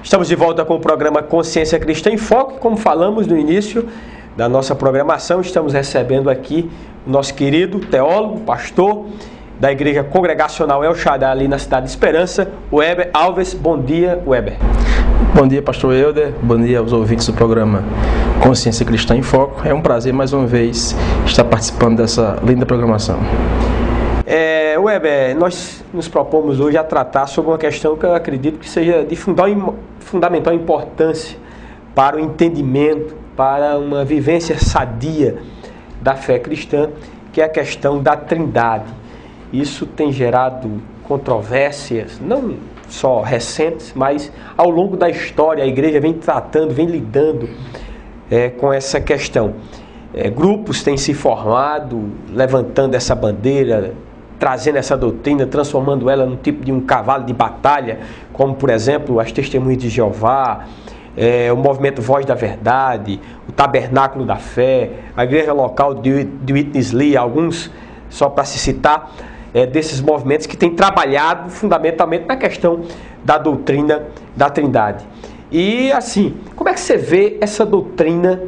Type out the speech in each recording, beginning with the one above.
Estamos de volta com o programa Consciência Cristã em Foco. Como falamos no início da nossa programação, estamos recebendo aqui o nosso querido teólogo, pastor da Igreja Congregacional El Shaddai, ali na cidade de Esperança, Weber Alves. Bom dia, Weber. Bom dia, pastor Helder. Bom dia aos ouvintes do programa Consciência Cristã em Foco. É um prazer, mais uma vez, estar participando dessa linda programação. Weber, nós nos propomos hoje a tratar sobre uma questão que eu acredito que seja de fundamental importância para o entendimento, para uma vivência sadia da fé cristã, que é a questão da Trindade. Isso tem gerado controvérsias, não só recentes, mas ao longo da história a igreja vem tratando, vem lidando com essa questão. Grupos têm se formado, levantando essa bandeira, trazendo essa doutrina, transformando ela num tipo de um cavalo de batalha, como por exemplo as Testemunhas de Jeová, o movimento Voz da Verdade, o Tabernáculo da Fé, a igreja local de Witness Lee, alguns, só para se citar, desses movimentos que têm trabalhado fundamentalmente na questão da doutrina da Trindade. E assim, como é que você vê essa doutrina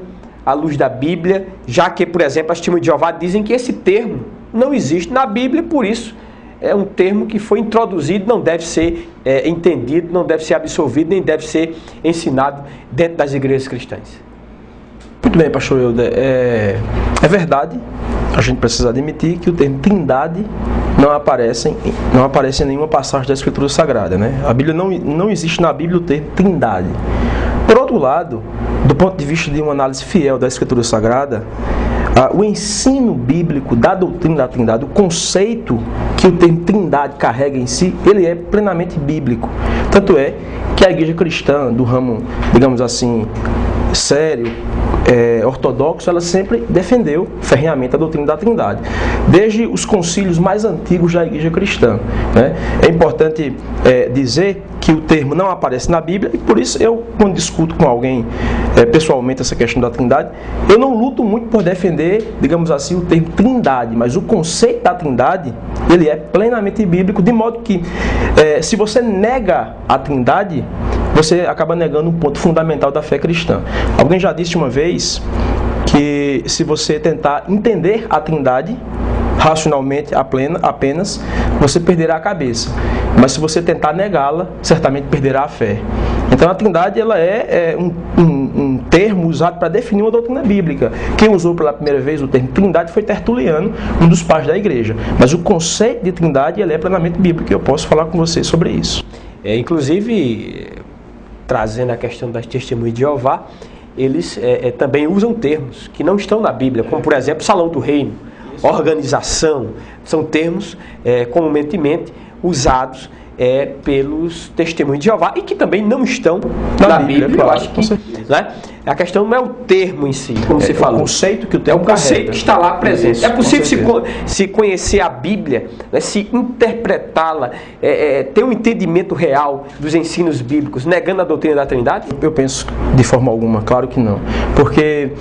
à luz da Bíblia, já que, por exemplo, as Testemunhas de Jeová dizem que esse termo não existe na Bíblia, por isso é um termo que foi introduzido, não deve ser entendido, não deve ser absorvido, nem deve ser ensinado dentro das igrejas cristãs. Muito bem, pastor Helder. É verdade, a gente precisa admitir que o termo Trindade não aparece em nenhuma passagem da Escritura Sagrada, né? A Bíblia não existe na Bíblia o termo Trindade. Por outro lado, do ponto de vista de uma análise fiel da Escritura Sagrada, o ensino bíblico da doutrina da Trindade, o conceito que o termo Trindade carrega em si, ele é plenamente bíblico. Tanto é que a igreja cristã, do ramo, digamos assim, sério, ortodoxo, ela sempre defendeu ferrenhamente a doutrina da Trindade, desde os concílios mais antigos da igreja cristã, né? É importante dizer que o termo não aparece na Bíblia, e por isso eu, quando discuto com alguém pessoalmente essa questão da Trindade, eu não luto muito por defender, digamos assim, o termo Trindade, mas o conceito da Trindade, ele é plenamente bíblico, de modo que se você nega a Trindade, você acaba negando um ponto fundamental da fé cristã. Alguém já disse uma vez que se você tentar entender a Trindade racionalmente apenas, você perderá a cabeça. Mas se você tentar negá-la, certamente perderá a fé. Então a Trindade ela é um termo usado para definir uma doutrina bíblica. Quem usou pela primeira vez o termo Trindade foi Tertuliano, um dos pais da igreja. Mas o conceito de Trindade ele é plenamente bíblico e eu posso falar com vocês sobre isso. Inclusive, trazendo a questão das Testemunhas de Jeová, eles também usam termos que não estão na Bíblia, como por exemplo Salão do Reino, organização, são termos comumente usados pelos Testemunhos de Jeová e que também não estão na Bíblia. Claro, eu acho que, né, a questão não é o termo em si, como você falou. O conceito que o termo conceito que está lá presente. Isso, é possível se conhecer a Bíblia, né, se interpretá-la, ter um entendimento real dos ensinos bíblicos, negando a doutrina da Trindade? Eu penso de forma alguma, claro que não. Porque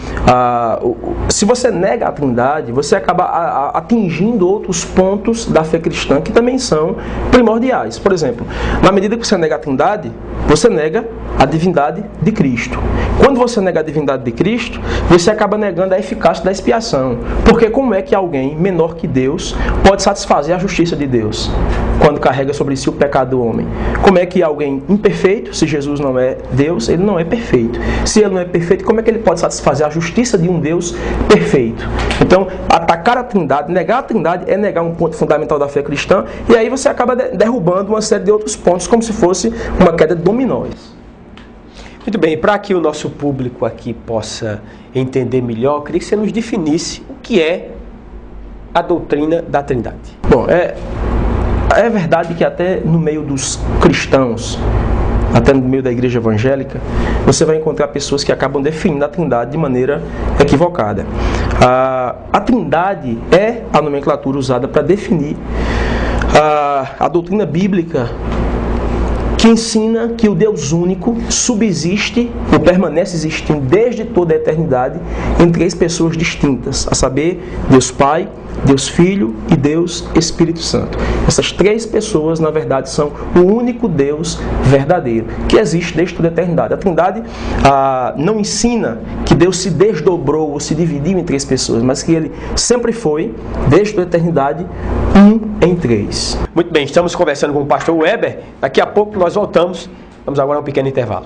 se você nega a Trindade, você acaba atingindo outros pontos da fé cristã que também são primordiais. Por exemplo, na medida que você nega a Trindade, você nega a divindade de Cristo. Quando você nega a divindade de Cristo, você acaba negando a eficácia da expiação. Porque como é que alguém menor que Deus pode satisfazer a justiça de Deus quando carrega sobre si o pecado do homem? Como é que alguém imperfeito, se Jesus não é Deus, ele não é perfeito. Se ele não é perfeito, como é que ele pode satisfazer a justiça de um Deus perfeito? Então, atacar a Trindade, negar a Trindade é negar um ponto fundamental da fé cristã, e aí você acaba derrubando uma série de outros pontos, como se fosse uma queda de dominós. Muito bem, para que o nosso público aqui possa entender melhor, eu queria que você nos definisse o que é a doutrina da Trindade. Bom, é verdade que até no meio dos cristãos, até no meio da igreja evangélica, você vai encontrar pessoas que acabam definindo a Trindade de maneira equivocada. A Trindade é a nomenclatura usada para definir a doutrina bíblica que ensina que o Deus único subsiste ou permanece existindo desde toda a eternidade em três pessoas distintas, a saber, Deus Pai, Deus Filho e Deus Espírito Santo. Essas três pessoas, na verdade, são o único Deus verdadeiro, que existe desde toda a eternidade. A Trindade não ensina que Deus se desdobrou ou se dividiu em três pessoas, mas que Ele sempre foi, desde toda a eternidade, um em três. Muito bem, estamos conversando com o pastor Weber. Daqui a pouco nós voltamos. Vamos agora a um pequeno intervalo.